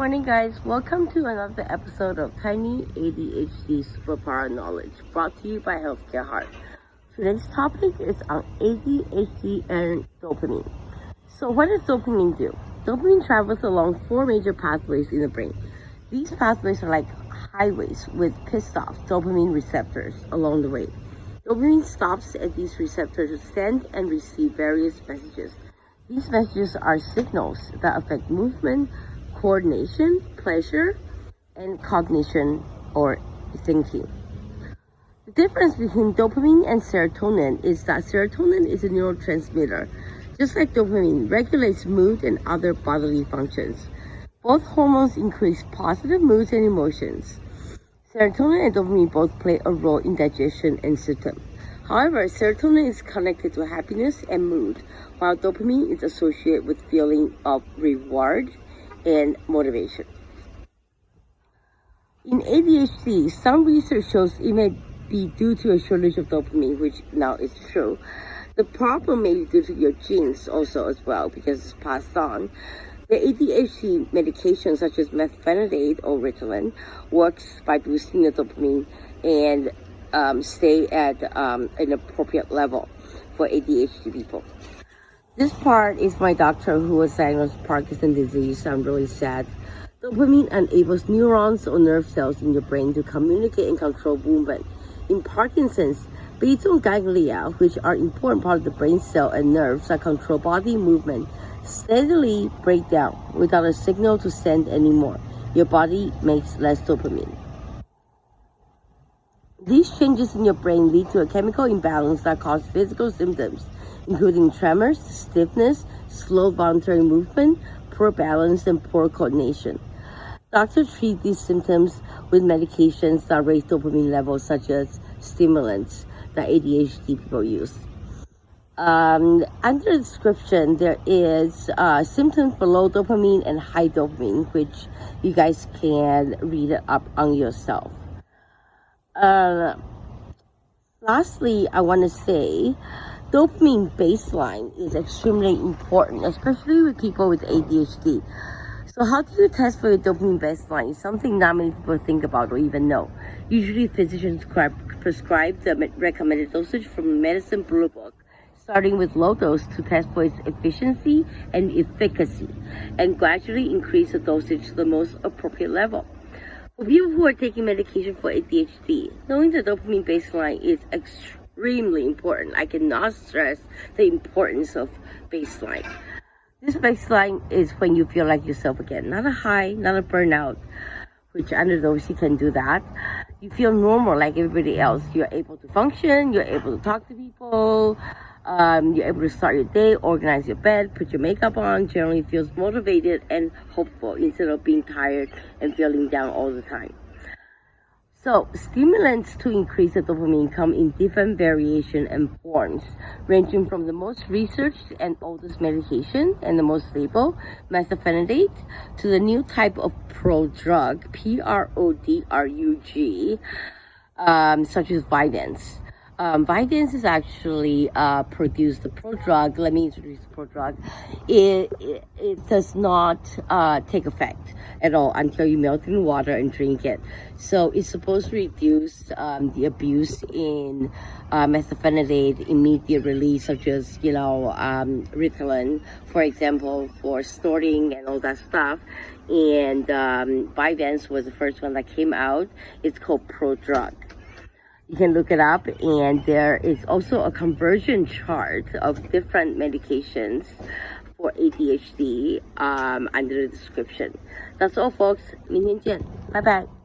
Morning guys, welcome to another episode of Tiny ADHD Superpower Knowledge, brought to you by Healthcare Heart. Today's topic is on ADHD and dopamine. So what does dopamine do? Dopamine travels along four major pathways in the brain. These pathways are like highways with pissed off dopamine receptors along the way. Dopamine stops at these receptors to send and receive various messages. These messages are signals that affect movement, coordination, pleasure, and cognition or thinking. The difference between dopamine and serotonin is that serotonin is a neurotransmitter. Just like dopamine, regulates mood and other bodily functions. Both hormones increase positive moods and emotions. Serotonin and dopamine both play a role in digestion and symptom. However, serotonin is connected to happiness and mood, while dopamine is associated with feeling of reward and motivation. In ADHD, some research shows it may be due to a shortage of dopamine, which now is true. The problem may be due to your genes also as well, because it's passed on. The ADHD medication such as methylphenidate or Ritalin works by boosting the dopamine and stay at an appropriate level for ADHD people. This part is my doctor who was diagnosed with Parkinson's disease. I'm really sad. Dopamine enables neurons or nerve cells in your brain to communicate and control movement. In Parkinson's, basal ganglia, which are important part of the brain cell and nerves that control body movement, steadily break down without a signal to send anymore. Your body makes less dopamine. These changes in your brain lead to a chemical imbalance that causes physical symptoms, including tremors, stiffness, slow voluntary movement, poor balance, and poor coordination. Doctors treat these symptoms with medications that raise dopamine levels, such as stimulants that ADHD people use. Under the description, there is symptoms for low dopamine and high dopamine, which you guys can read it up on yourself. Lastly, I want to say dopamine baseline is extremely important, especially with people with ADHD. So how do you test for your dopamine baseline? It's something not many people think about or even know. Usually physicians prescribe the recommended dosage from the medicine blue book, starting with low dose to test for its efficiency and efficacy, and gradually increase the dosage to the most appropriate level. For people who are taking medication for ADHD, knowing the dopamine baseline is extremely important. I cannot stress the importance of baseline. This baseline is when you feel like yourself again, not a high, not a burnout, which under those you can do that. You feel normal like everybody else. You're able to function, you're able to talk to people, you're able to start your day, organize your bed, put your makeup on, generally feels motivated and hopeful instead of being tired and feeling down all the time. So, stimulants to increase the dopamine come in different variation and forms, ranging from the most researched and oldest medication and the most stable, methylphenidate, to the new type of prodrug, P-R-O-D-R-U-G, such as Vyvanse. Vyvanse is actually produced the prodrug. Let me introduce the prodrug. It does not take effect at all until you melt it in water and drink it. So it's supposed to reduce the abuse in methylphenidate immediate release, such as Ritalin, for example, for snorting and all that stuff. And Vyvanse was the first one that came out. It's called prodrug. You can look it up, and there is also a conversion chart of different medications for ADHD under the description. That's all, folks. 明天见，拜拜。